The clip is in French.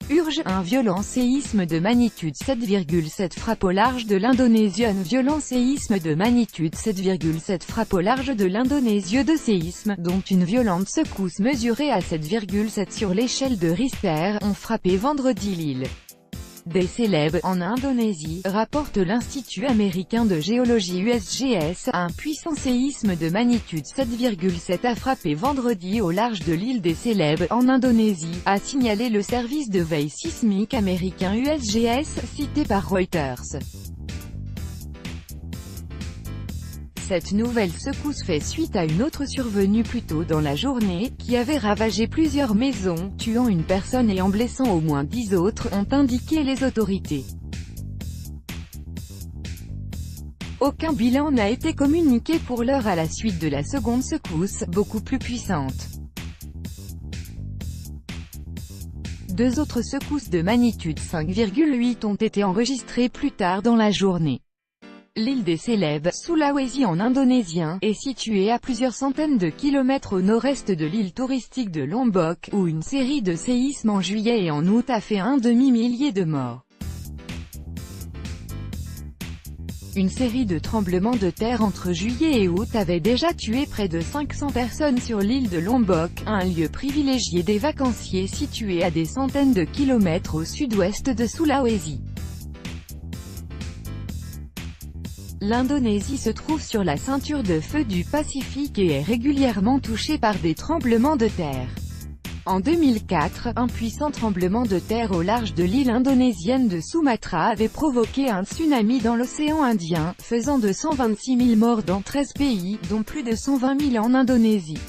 Urge, un violent séisme de magnitude 7,7 frappe au large de l'Indonésie. Un violent séisme de magnitude 7,7 frappe au large de l'Indonésie. Deux séismes, dont une violente secousse mesurée à 7,7 sur l'échelle de Richter, ont frappé vendredi l'île des Célèbes, en Indonésie, rapporte l'Institut américain de géologie USGS. Un puissant séisme de magnitude 7,7 a frappé vendredi au large de l'île des Célèbes, en Indonésie, a signalé le service de veille sismique américain USGS, cité par Reuters. Cette nouvelle secousse fait suite à une autre survenue plus tôt dans la journée, qui avait ravagé plusieurs maisons, tuant une personne et en blessant au moins 10 autres, ont indiqué les autorités. Aucun bilan n'a été communiqué pour l'heure à la suite de la seconde secousse, beaucoup plus puissante. Deux autres secousses de magnitude 5,8 ont été enregistrées plus tard dans la journée. L'île des Célèbes, Sulawesi en indonésien, est située à plusieurs centaines de kilomètres au nord-est de l'île touristique de Lombok, où une série de séismes en juillet et en août a fait un demi-millier de morts. Une série de tremblements de terre entre juillet et août avait déjà tué près de 500 personnes sur l'île de Lombok, un lieu privilégié des vacanciers situé à des centaines de kilomètres au sud-ouest de Sulawesi. L'Indonésie se trouve sur la ceinture de feu du Pacifique et est régulièrement touchée par des tremblements de terre. En 2004, un puissant tremblement de terre au large de l'île indonésienne de Sumatra avait provoqué un tsunami dans l'océan Indien, faisant de 126 000 morts dans 13 pays, dont plus de 120 000 en Indonésie.